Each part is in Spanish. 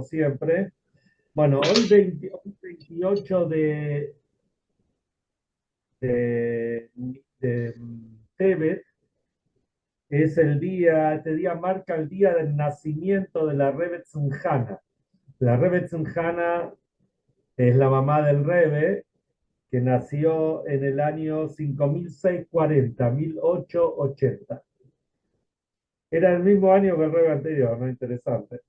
siempre. Bueno, hoy 28 de, de Tebet es el día, este día marca el día del nacimiento de la Rebbe Tzimjana. La Rebbe Tzimjana es la mamá del Rebbe, que nació en el año 5640, 1880. Era el mismo año que el Rebbe anterior, ¿no? Interesante.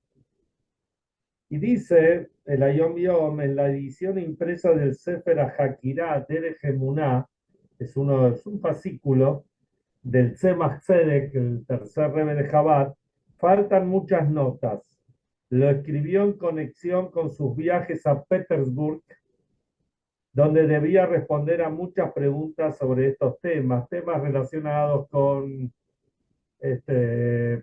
Y dice el Hayom Yom en la edición impresa del Sefer HaKirá Derech Emuná, es un fascículo del Tzemach Tzedek, el tercer Rebbe de Chabad, faltan muchas notas. Lo escribió en conexión con sus viajes a Petersburg, donde debía responder a muchas preguntas sobre estos temas relacionados con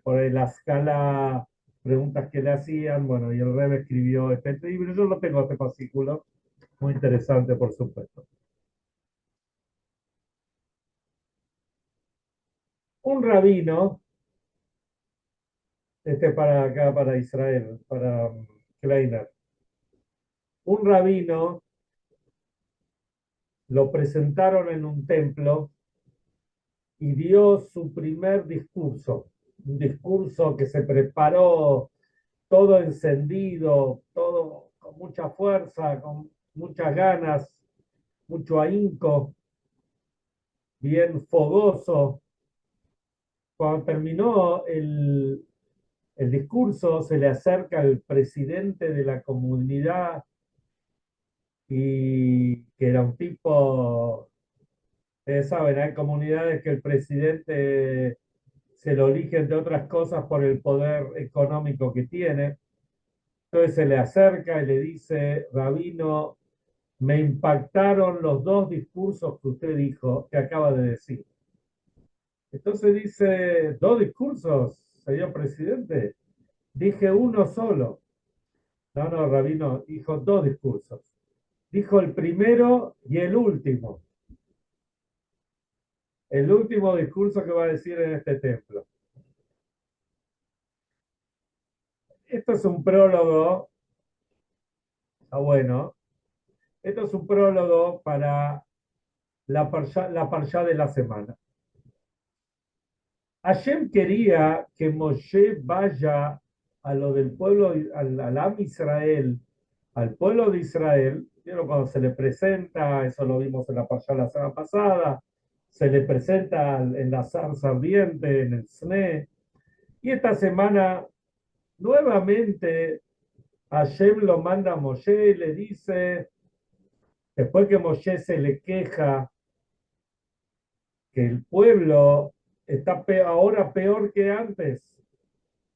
por ahí la escala, preguntas que le hacían, bueno, y el Rebbe escribió este libro. Yo lo tengo, este fascículo, muy interesante, por supuesto. Un rabino, para acá, para Israel, para Kleiner, un rabino lo presentaron en un templo y dio su primer discurso, un discurso que se preparó todo encendido, todo con mucha fuerza, con muchas ganas, mucho ahínco, bien fogoso. Cuando terminó el discurso, se le acerca el presidente de la comunidad, y que era un tipo, ustedes saben, hay comunidades que el presidente se lo elige, entre otras cosas, por el poder económico que tiene. Entonces se le acerca y le dice: Rabino, me impactaron los dos discursos que usted dijo, que acaba de decir. Entonces dice: ¿dos discursos, señor presidente? Dije uno solo. No, no, Rabino, dijo dos discursos. Dijo el primero y el último. El último discurso que va a decir en este templo. Esto es un prólogo. Bueno. Esto es un prólogo para la parshá de la semana. Hashem quería que Moshe vaya a lo del pueblo, al Am Israel, al pueblo de Israel. Pero cuando se le presenta, eso lo vimos en la parashá la semana pasada, se le presenta en la zarza ardiente, en el Sne. Y esta semana, nuevamente, Hashem lo manda a Moshe y le dice, después que Moshe se le queja que el pueblo está ahora peor que antes,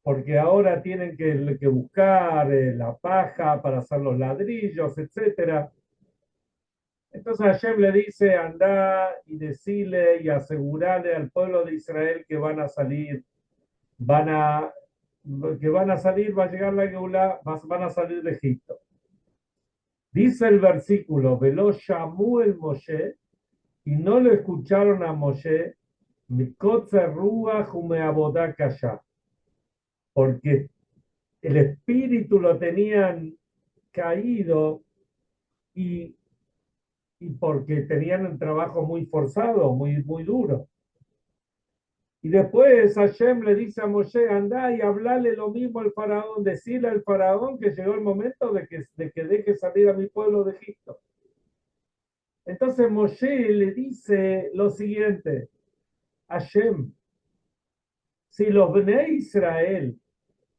porque ahora tienen que buscar la paja para hacer los ladrillos, etcétera. Entonces Hashem le dice: anda y decirle y asegurarle al pueblo de Israel que van a salir, van a, que van a salir, va a llegar la Geulá, van a salir de Egipto. Dice el versículo: Velo llamó el Moshe, y no lo escucharon a Moshe, Mikotze Ruach Umeabodá Kashá, porque el espíritu lo tenían caído, y, y porque tenían un trabajo muy forzado, muy, muy duro. Y después Hashem le dice a Moshe: anda y hablale lo mismo al faraón, decirle al faraón que llegó el momento de que deje salir a mi pueblo de Egipto. Entonces Moshe le dice lo siguiente: Hashem, si los Bnei Israel,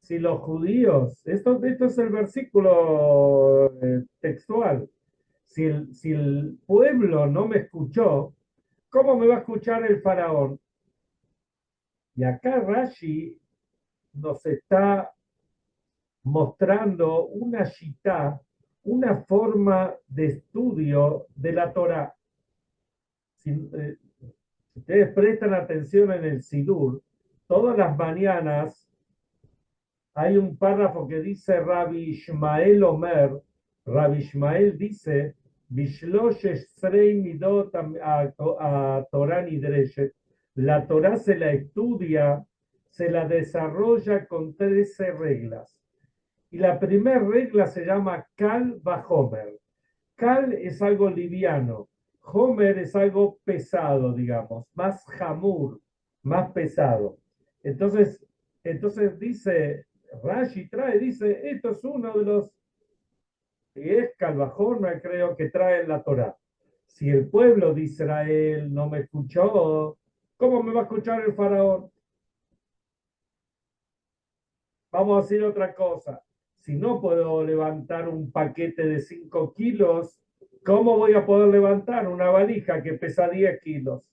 si los judíos, esto es el versículo textual, si el pueblo no me escuchó, ¿cómo me va a escuchar el faraón? Y acá Rashi nos está mostrando una shitá, una forma de estudio de la Torá. Si ustedes prestan atención en el Sidur, todas las mañanas hay un párrafo que dice Rabbi Ishmael Omer. Rabbi Ishmael dice: Bishlosh Esrei Midot a Torah Nidreshet. La Torah se la estudia, se la desarrolla con 13 reglas. Y la primera regla se llama Kal Vahomer. Kal es algo liviano, Homer es algo pesado, digamos, más hamur, más pesado. Entonces, entonces dice, Rashi trae, dice, esto es uno de los, y es Kal Vahomer, creo que trae la Torá. Si el pueblo de Israel no me escuchó, ¿cómo me va a escuchar el faraón? Vamos a decir otra cosa. Si no puedo levantar un paquete de 5 kilos, ¿cómo voy a poder levantar una valija que pesa 10 kilos?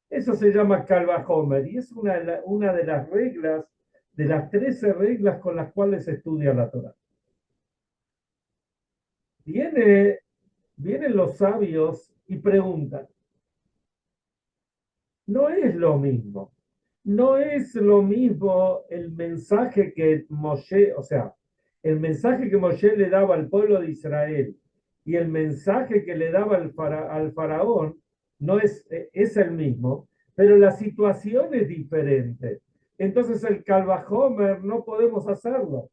Eso se llama Calva Homer y es una de las reglas, de las 13 reglas con las cuales se estudia la Torah. Viene, vienen los sabios y preguntan, no es lo mismo. No es lo mismo el mensaje que Moshe, o sea, el mensaje que Moshe le daba al pueblo de Israel y el mensaje que le daba al faraón no es el mismo, pero la situación es diferente. Entonces el Calvajomer no podemos hacerlo.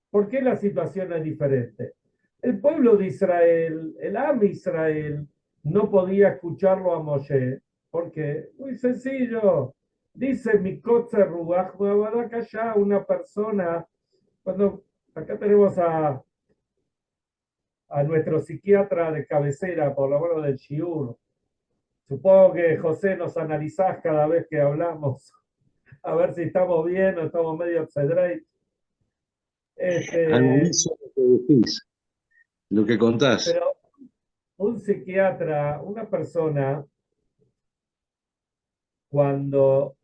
¿Por qué la situación es diferente? El pueblo de Israel, el Am Israel, no podía escucharlo a Moshe. ¿Por qué? Muy sencillo. Dice Mikotze Ruach ya una persona, cuando acá tenemos a nuestro psiquiatra de cabecera, por lo menos del Shiur. Supongo que José nos analizás cada vez que hablamos, a ver si estamos bien o estamos medio obsedreit. Este, Analizo lo que decís, lo que contás. pero un psiquiatra, una persona, cuando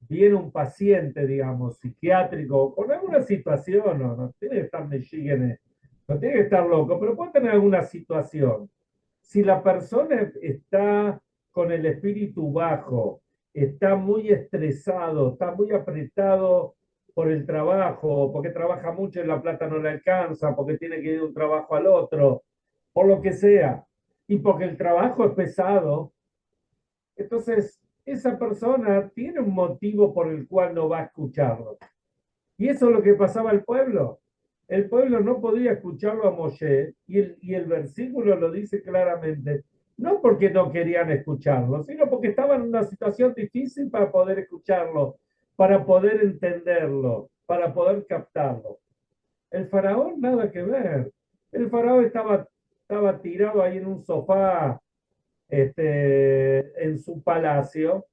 viene un paciente, digamos, psiquiátrico, con alguna situación, no tiene que estar mexígenes, no tiene que estar loco, pero puede tener alguna situación. Si la persona está con el espíritu bajo, está muy estresado, está muy apretado por el trabajo, porque trabaja mucho y la plata no le alcanza, porque tiene que ir de un trabajo al otro, por lo que sea, y porque el trabajo es pesado, entonces esa persona tiene un motivo por el cual no va a escucharlo. Y eso es lo que pasaba al pueblo. El pueblo no podía escucharlo a Moshe y el versículo lo dice claramente, no porque no querían escucharlo, sino porque estaban en una situación difícil para poder escucharlo, para poder entenderlo, para poder captarlo. El faraón nada que ver. El faraón estaba tirado ahí en un sofá en su palacio.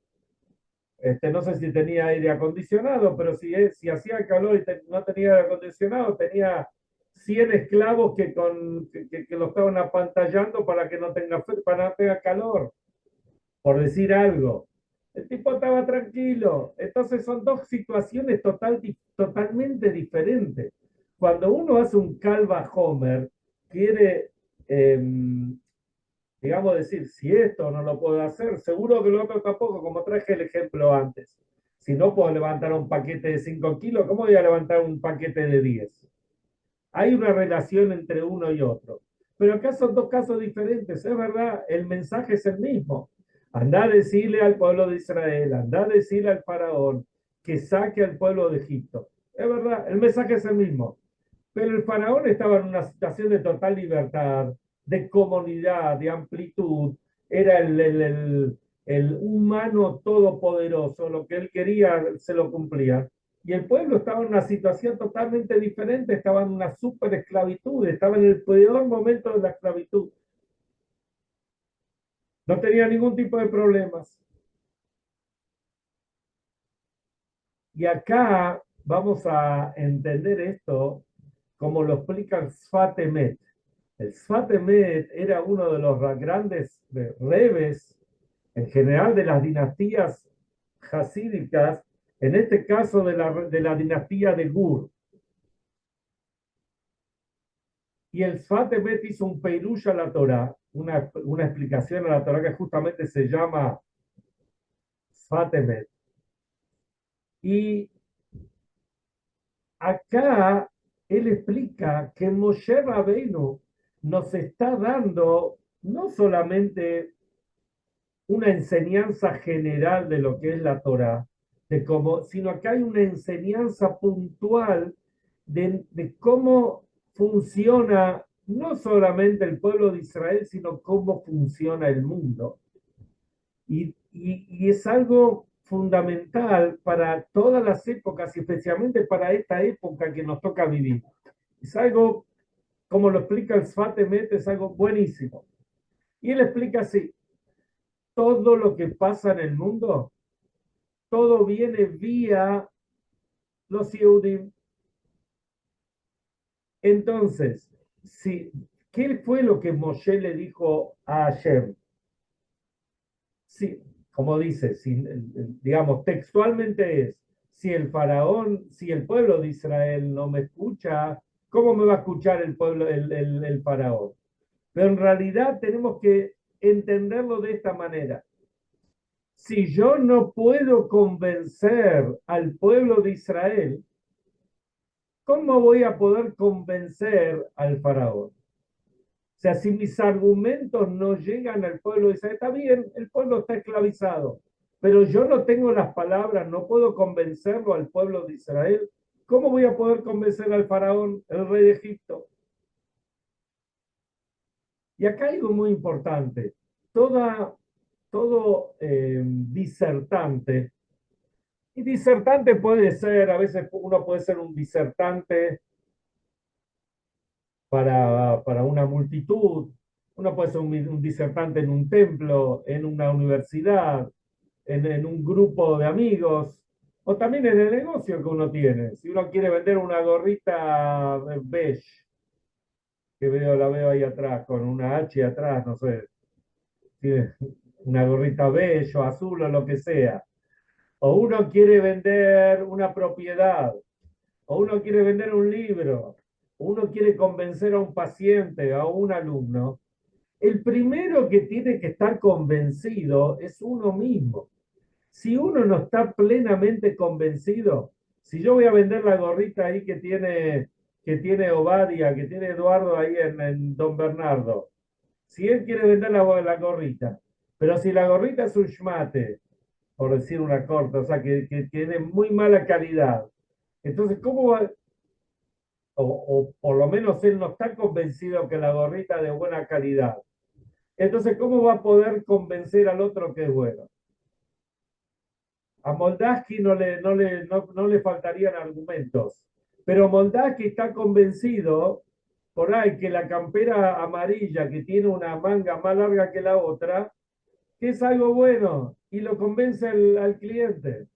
No sé si tenía aire acondicionado, pero si hacía calor y no tenía aire acondicionado, tenía 100 esclavos que lo estaban apantallando para que no para no tenga calor, por decir algo. El tipo estaba tranquilo. Entonces son dos situaciones totalmente diferentes. Cuando uno hace un calva Homer, quiere digamos, decir, si esto no lo puedo hacer, seguro que lo otro tampoco, como traje el ejemplo antes. Si no puedo levantar un paquete de 5 kilos, ¿cómo voy a levantar un paquete de 10? Hay una relación entre uno y otro. Pero acá son dos casos diferentes, es verdad, el mensaje es el mismo. Anda a decirle al pueblo de Israel, anda a decirle al faraón que saque al pueblo de Egipto. Es verdad, el mensaje es el mismo. Pero el faraón estaba en una situación de total libertad, de comunidad, de amplitud. Era el humano todopoderoso, lo que él quería se lo cumplía. Y el pueblo estaba en una situación totalmente diferente, estaba en una super esclavitud, estaba en el peor momento de la esclavitud. No tenía ningún tipo de problemas. Y acá vamos a entender esto como lo explica el Sfat Emet. El Sfat Emet era uno de los grandes rebes, en general de las dinastías hasídicas, en este caso de la dinastía de Gur. Y el Sfat Emet hizo un peirush a la Torah, una explicación a la Torah que justamente se llama Sfat Emet. Y acá él explica que Moshe Rabbeinu nos está dando no solamente una enseñanza general de lo que es la Torah, sino que hay una enseñanza puntual de cómo funciona no solamente el pueblo de Israel, sino cómo funciona el mundo. Y es algo fundamental para todas las épocas, y especialmente para esta época que nos toca vivir. Es algo, como lo explica el Sfat Emet, es algo buenísimo. Y él explica así: todo lo que pasa en el mundo, todo viene vía los Yehudim. Entonces, si, ¿qué fue lo que Moshe le dijo a Hashem? Sí, como dice, si, digamos, textualmente es: si el faraón, si el pueblo de Israel no me escucha, ¿cómo me va a escuchar el pueblo, el faraón? Pero en realidad tenemos que entenderlo de esta manera. Si yo no puedo convencer al pueblo de Israel, ¿cómo voy a poder convencer al faraón? O sea, si mis argumentos no llegan al pueblo de Israel, está bien, el pueblo está esclavizado, pero yo no tengo las palabras, no puedo convencerlo al pueblo de Israel. ¿Cómo voy a poder convencer al faraón, el rey de Egipto? Y acá hay algo muy importante. Todo disertante, y disertante puede ser, a veces uno puede ser un disertante para una multitud, uno puede ser un disertante en un templo, en una universidad, en un grupo de amigos, o también en el negocio que uno tiene. Si uno quiere vender una gorrita beige, que la veo ahí atrás, con una H atrás, no sé, tiene una gorrita beige o azul o lo que sea. O uno quiere vender una propiedad, o uno quiere vender un libro, o uno quiere convencer a un paciente, a un alumno. El primero que tiene que estar convencido es uno mismo. Si uno no está plenamente convencido, si yo voy a vender la gorrita ahí que tiene Obadia, que tiene Eduardo ahí en Don Bernardo, si él quiere vender la gorrita, pero si la gorrita es un schmate, por decir una corta, o sea, que tiene muy mala calidad, entonces, ¿cómo va? O por lo menos él no está convencido que la gorrita es de buena calidad. Entonces, ¿cómo va a poder convencer al otro que es bueno? A Moldaski no le faltarían argumentos, pero Moldaski está convencido por ahí que la campera amarilla, que tiene una manga más larga que la otra, que es algo bueno, y lo convence al cliente.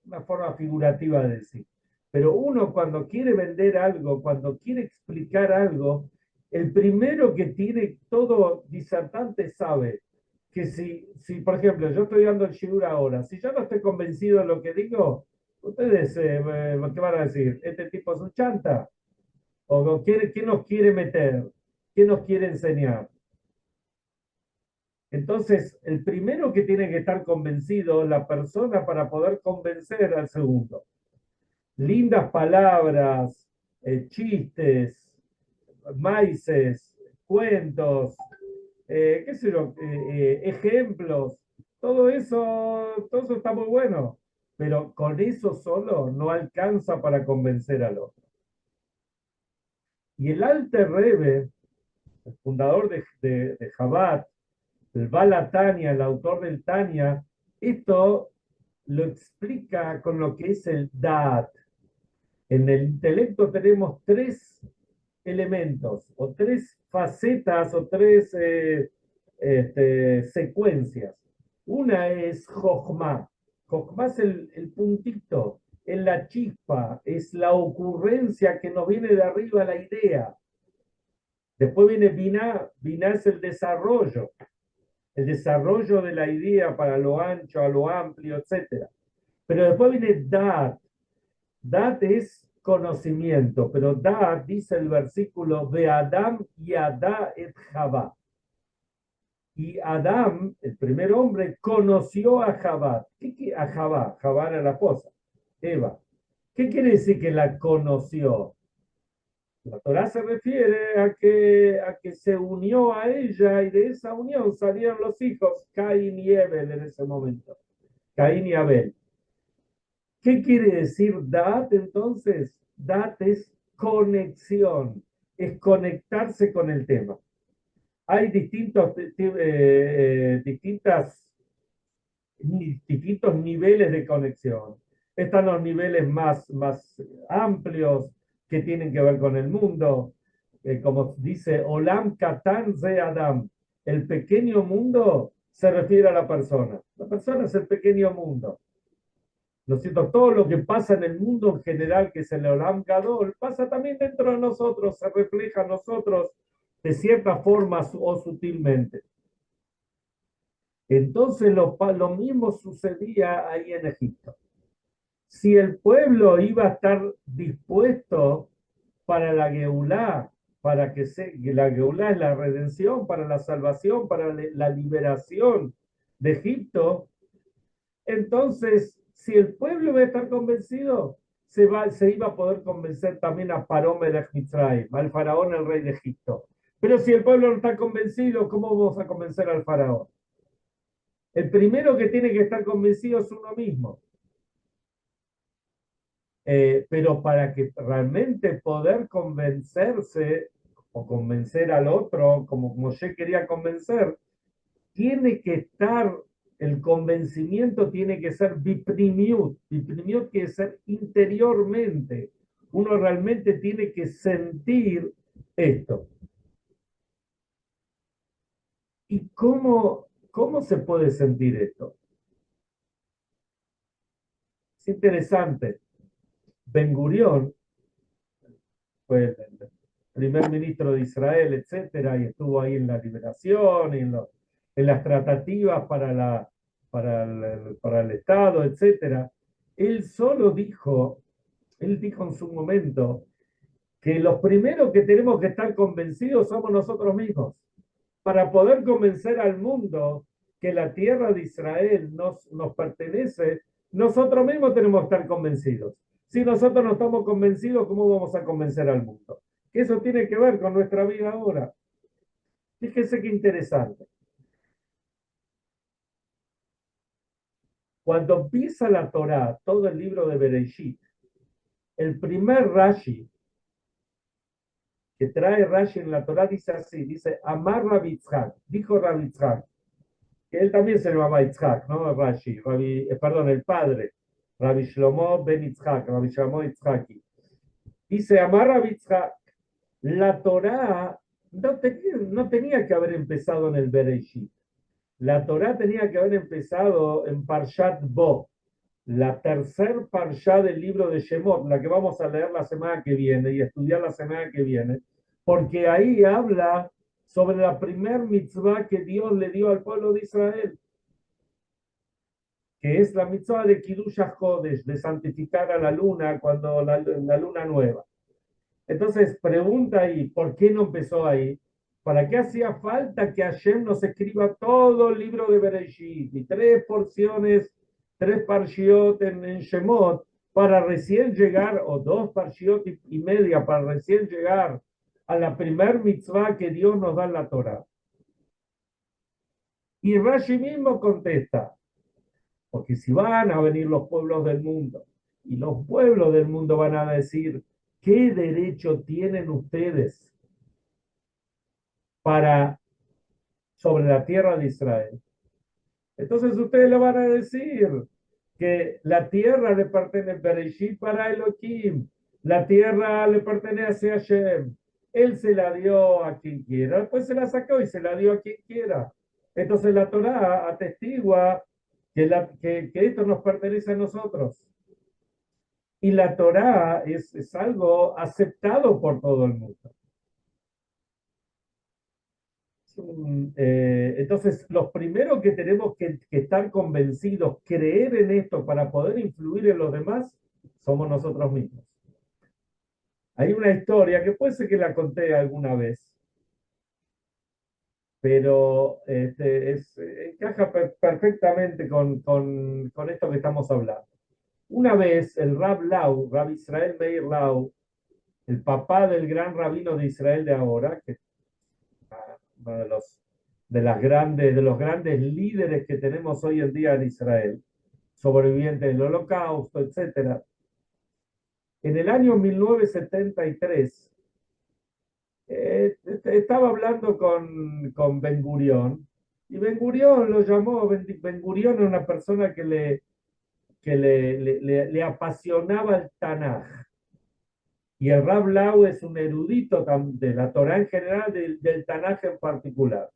Una forma figurativa de decir. Pero uno cuando quiere vender algo, cuando quiere explicar algo, el primero que tiene, todo disertante sabe que si por ejemplo, yo estoy dando el shiur ahora, si yo no estoy convencido de lo que digo, ustedes, ¿qué van a decir? ¿Este tipo es un chanta? ¿O qué nos quiere meter? ¿Qué nos quiere enseñar? Entonces, el primero que tiene que estar convencido es la persona para poder convencer al segundo. Lindas palabras, chistes, maices, cuentos, qué sé yo, ejemplos, todo eso está muy bueno, pero con eso solo no alcanza para convencer al otro. Y el Alter Rebbe, el fundador de Chabad, el Bala Tanya, el autor del Tanya, esto lo explica con lo que es el Da'at. En el intelecto tenemos tres elementos, o tres facetas, o tres secuencias. Una es Jochma. Jochma es el puntito, es la chispa, es la ocurrencia que nos viene de arriba la idea. Después viene Binah. Binah es el desarrollo de la idea para lo ancho, a lo amplio, etc. Pero después viene Dat. Dat es conocimiento, pero Dat dice el versículo de Adam y Adá et Javá. Y Adam, el primer hombre, conoció a Javá. A Javá, Javá era la esposa, Eva. ¿Qué quiere decir que la conoció? La Torá se refiere a que se unió a ella y de esa unión salieron los hijos, Caín y Abel en ese momento. Caín y Abel. ¿Qué quiere decir Dat entonces? Dat es conexión, es conectarse con el tema. Hay distintos niveles de conexión. Están los niveles más amplios que tienen que ver con el mundo. Como dice Olam Katan Ze Adam, el pequeño mundo se refiere a la persona. La persona es el pequeño mundo. ¿No es cierto? Todo lo que pasa en el mundo en general, que es el Olam Gadol, pasa también dentro de nosotros, se refleja en nosotros de cierta forma o sutilmente. Entonces lo mismo sucedía ahí en Egipto. Si el pueblo iba a estar dispuesto para la Geulá, para que la Geulá es la redención, para la salvación, para la liberación de Egipto, entonces, si el pueblo iba a estar convencido, se iba a poder convencer también a Paró Melech Mitzrayim, al faraón, el rey de Egipto. Pero si el pueblo no está convencido, ¿cómo vamos a convencer al faraón? El primero que tiene que estar convencido es uno mismo. Pero para que realmente poder convencerse o convencer al otro, como Moshe quería convencer, tiene que estar, el convencimiento tiene que ser biprimiut. Biprimiut quiere ser interiormente. Uno realmente tiene que sentir esto. ¿Y cómo se puede sentir esto? Es interesante. Ben Gurión fue el primer ministro de Israel, etcétera, y estuvo ahí en la liberación y en las tratativas para el Estado, etcétera. Él solo dijo, él dijo en su momento que los primeros que tenemos que estar convencidos somos nosotros mismos, para poder convencer al mundo que la tierra de Israel nos pertenece. Nosotros mismos tenemos que estar convencidos. Si nosotros no estamos convencidos, ¿cómo vamos a convencer al mundo? Que eso tiene que ver con nuestra vida ahora. Fíjense qué interesante. Cuando empieza la Torá, todo el libro de Bereshit, el primer Rashi que trae Rashi en la Torá dice así, dice, Amar Rabbi Yitzhak, dijo Rabbi Yitzhak, que él también se llamaba Yitzhak, ¿no? Rashi, perdón, el padre, Rabbi Shlomo ben Yitzhak, Rabbi Shlomo Yitzhaki. Dice, Amar Rabbi Yitzhak, la Torá no tenía que haber empezado en el Bereshit. La Torá tenía que haber empezado en Parshat Bo, la tercer Parshá del libro de Shemot, la que vamos a leer la semana que viene y estudiar la semana que viene, porque ahí habla sobre la primer mitzvah que Dios le dio al pueblo de Israel, que es la mitzvah de Kiddush HaKodesh, de santificar a la luna cuando la luna nueva. Entonces, pregunta ahí, ¿por qué no empezó ahí? ¿Para qué hacía falta que Hashem nos escriba todo el libro de Bereshit y tres porciones, tres parshiot en Shemot, para recién llegar, o dos parshiot y media, para recién llegar a la primer mitzvah que Dios nos da en la Torah? Y Rashi mismo contesta, porque si van a venir los pueblos del mundo, y los pueblos del mundo van a decir, ¿qué derecho tienen ustedes sobre la tierra de Israel? Entonces ustedes le van a decir que la tierra le pertenece Bereshit para Elohim, la tierra le pertenece a Hashem, él se la dio a quien quiera, después se la sacó y se la dio a quien quiera. Entonces la Torá atestigua que esto nos pertenece a nosotros. Y la Torá es algo aceptado por todo el mundo. Entonces, los primeros que tenemos que estar convencidos, creer en esto para poder influir en los demás, somos nosotros mismos. Hay una historia que puede ser que la conté alguna vez, pero encaja perfectamente con esto que estamos hablando. Una vez el Rab Israel Meir Lau, el papá del gran rabino de Israel de ahora, que es uno de los grandes líderes que tenemos hoy en día en Israel, sobreviviente del Holocausto, etcétera. En el año 1973, estaba hablando con Ben Gurión, y Ben Gurión lo llamó, Ben Gurión era una persona que le apasionaba el Tanaj. Y el Rab Lau es un erudito de la Torá en general, del Tanaj en particular.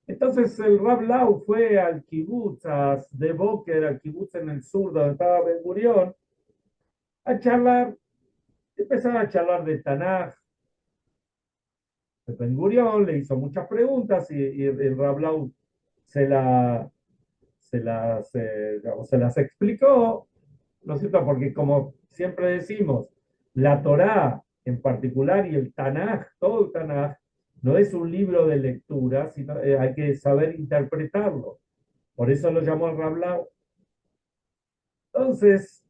Entonces el Rab Lau fue al kibutz, a Sde Boker, al kibutz en el sur donde estaba Ben Gurión, a charlar. Empezaron a charlar de Tanaj. Ben Gurión le hizo muchas preguntas y el Rab Lau se, la, digamos, se las explicó, ¿no es cierto? Porque como siempre decimos, la Torá en particular y el Tanaj, todo el Tanaj, no es un libro de lectura, sino hay que saber interpretarlo. Por eso lo llamó el Rablau. Entonces,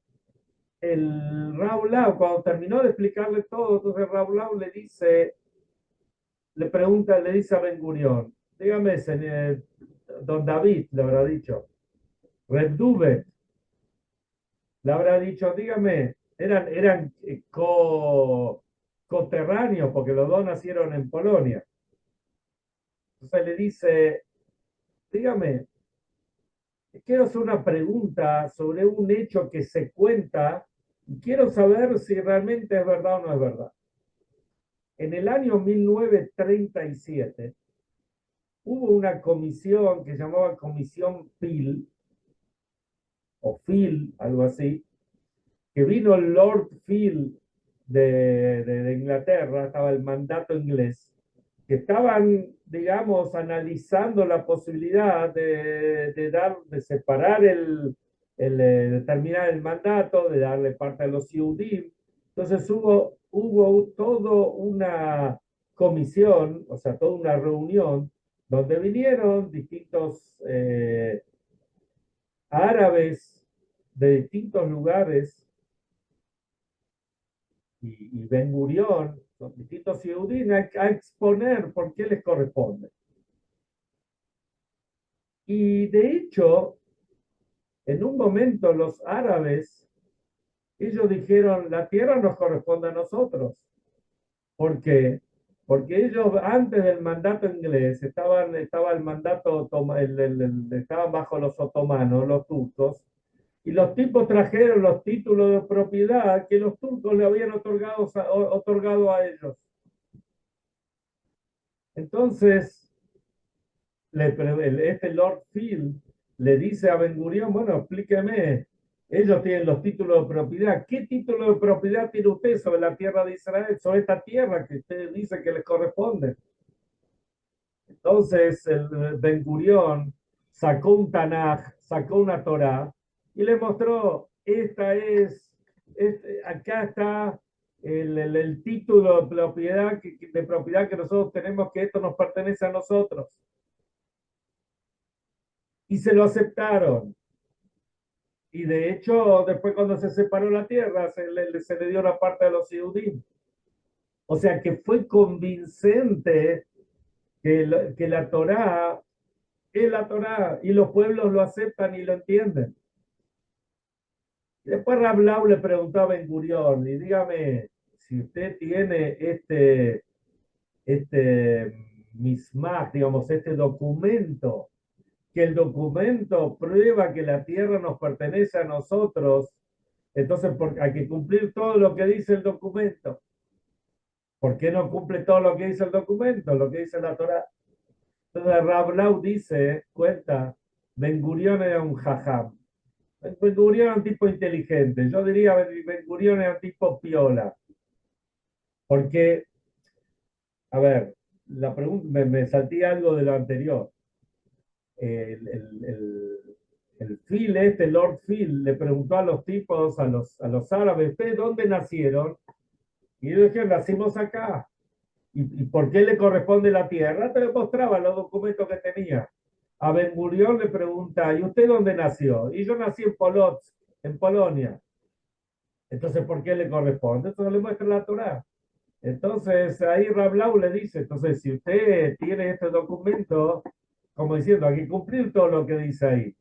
el Rablau, cuando terminó de explicarle todo, entonces Rablau le pregunta, le dice a Ben Gurión, dígame, señor, don David, le habrá dicho, Red Dube, le habrá dicho, dígame, eran coterráneos, porque los dos nacieron en Polonia. Entonces le dice, dígame, quiero hacer una pregunta sobre un hecho que se cuenta y quiero saber si realmente es verdad o no es verdad. En el año 1937 hubo una comisión que se llamaba Comisión Phil, o Phil, algo así, que vino el Lord Phil de Inglaterra, estaba el mandato inglés, que estaban, digamos, analizando la posibilidad de separar de terminar el mandato, de darle parte a los Yehudim. Entonces hubo toda una comisión, o sea, toda una reunión, donde vinieron distintos árabes de distintos lugares y Ben Gurión, los distintos Yehudim, a exponer por qué les corresponde. Y de hecho, en un momento los árabes, ellos dijeron, la tierra nos corresponde a nosotros. ¿Por qué? Porque ellos antes del mandato inglés estaba el mandato, estaban bajo los otomanos, los turcos, y los tipos trajeron los títulos de propiedad que los turcos le habían otorgado a ellos. Entonces, este Lord Phil le dice a Ben Gurión, bueno, explíqueme, ellos tienen los títulos de propiedad. ¿Qué título de propiedad tiene usted sobre la tierra de Israel, sobre esta tierra que usted dice que les corresponde? Entonces, el Ben Gurión sacó un Tanaj, sacó una Torá y le mostró, acá está el título de propiedad que nosotros tenemos, que esto nos pertenece a nosotros. Y se lo aceptaron. Y de hecho, después cuando se separó la tierra, se le dio la parte de los Yehudim. O sea que fue convincente que la Torá es la Torá y los pueblos lo aceptan y lo entienden. Y después Rablau le preguntaba a Ben Gurión, y dígame, si usted tiene este mismaj, digamos, este documento, que el documento prueba que la tierra nos pertenece a nosotros, entonces hay que cumplir todo lo que dice el documento. ¿Por qué no cumple todo lo que dice el documento, lo que dice la Torá? Entonces Rablau cuenta, Ben Gurión era un jajam. Ben Gurión era un tipo inteligente. Yo diría Ben Gurión era un tipo piola. Porque, a ver, la pregunta, me salté algo de lo anterior. El Phil, Lord Phil, le preguntó a los tipos, a los árabes, ¿ustedes dónde nacieron? Y ellos dijeron, nacimos acá. ¿Y por qué le corresponde la tierra? Te mostraba los documentos que tenía. A Ben Gurión le pregunta, ¿y usted dónde nació? Y yo nací en Polotsk, en Polonia. Entonces, ¿por qué le corresponde? Entonces le muestra la Torá. Entonces, ahí Rablau le dice, entonces, si usted tiene este documento, como diciendo, hay que cumplir todo lo que dice ahí.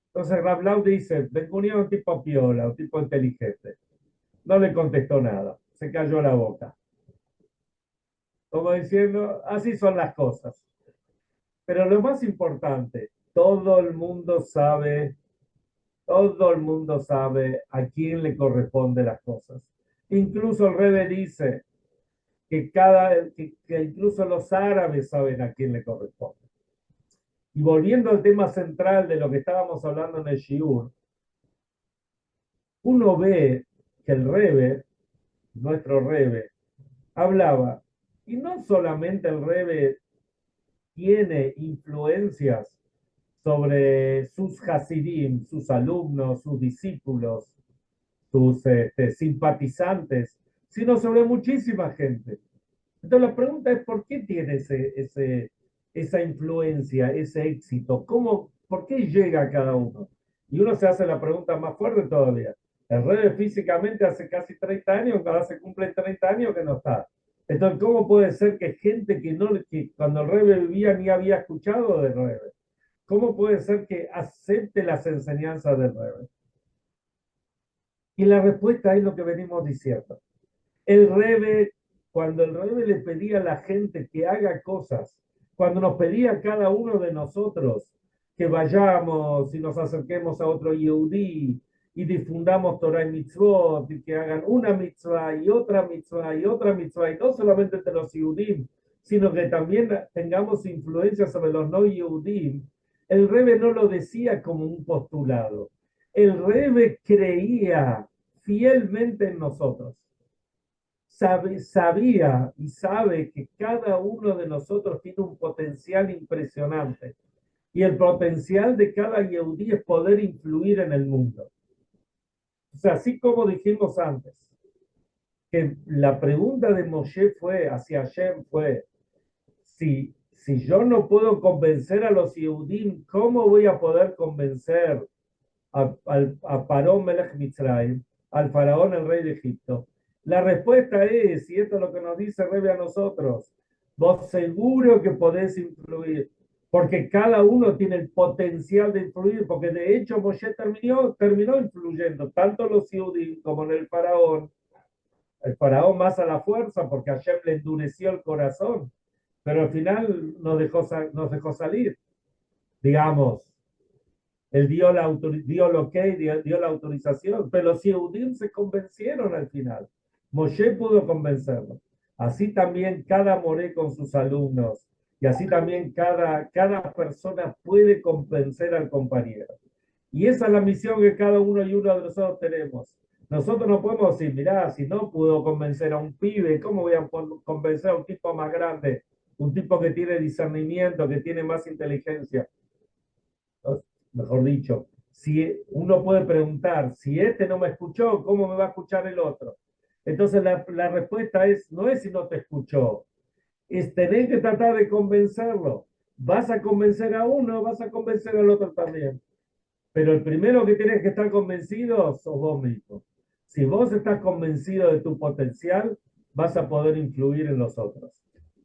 Entonces Rablau dice, Ben Gurión es un tipo piola, un tipo inteligente. no le contestó nada, se cayó la boca. Como diciendo, así son las cosas. Pero lo más importante, todo el mundo sabe a quién le corresponde las cosas. Incluso el Rebbe dice que incluso los árabes saben a quién le corresponde. Y volviendo al tema central de lo que estábamos hablando en el Shiur, uno ve que el Rebbe, nuestro Rebbe, hablaba, y no solamente el Rebbe tiene influencias sobre sus Hasidim, sus alumnos, sus discípulos, sus simpatizantes, sino sobre muchísima gente. Entonces la pregunta es, ¿por qué tiene esa influencia, ese éxito? ¿Por qué llega a cada uno? Y uno se hace la pregunta más fuerte todavía. El Rebbe físicamente hace casi 30 años, ahora se cumplen 30 años que no está. Entonces, ¿cómo puede ser que gente que cuando el Rebbe vivía ni había escuchado del Rebbe? ¿Cómo puede ser que acepte las enseñanzas del Rebbe? Y la respuesta es lo que venimos diciendo. El Rebbe, cuando el Rebbe le pedía a la gente que haga cosas, cuando nos pedía a cada uno de nosotros que vayamos y nos acerquemos a otro Yehudí y difundamos Torah y Mitzvot y que hagan una mitzvah y otra mitzvah y otra mitzvah, y no solamente entre los Yehudim, sino que también tengamos influencia sobre los no Yehudim, el Rebbe no lo decía como un postulado. El Rebbe creía fielmente en nosotros. Sabía y sabe que cada uno de nosotros tiene un potencial impresionante. Y el potencial de cada Yehudí es poder influir en el mundo. O sea, así como dijimos antes, que la pregunta de Moshe fue, hacia Hashem fue, si yo no puedo convencer a los Yehudim, ¿cómo voy a poder convencer a Parón Melech Mitzrayim, al faraón, el rey de Egipto? La respuesta es, y esto es lo que nos dice Rebbe a nosotros, vos seguro que podés influir, porque cada uno tiene el potencial de influir, porque de hecho Moshe terminó influyendo, tanto los Yehudim como en el faraón más a la fuerza, porque Hashem le endureció el corazón, pero al final nos dejó salir, digamos. Él dio el ok, dio la autorización, pero los Yehudim se convencieron al final. Moshe pudo convencerlo. Así también cada moré con sus alumnos, y así también cada persona puede convencer al compañero. Y esa es la misión que cada uno y uno de nosotros tenemos. Nosotros no podemos decir, mirá, si no pudo convencer a un pibe, ¿cómo voy a convencer a un tipo más grande? Un tipo que tiene discernimiento, que tiene más inteligencia. Mejor dicho, si uno puede preguntar, si este no me escuchó, ¿cómo me va a escuchar el otro? Entonces la respuesta no es si no te escuchó, es tener que tratar de convencerlo. Vas a convencer a uno, vas a convencer al otro también. Pero el primero que tienes que estar convencido sos vos mismo. Si vos estás convencido de tu potencial, vas a poder influir en los otros.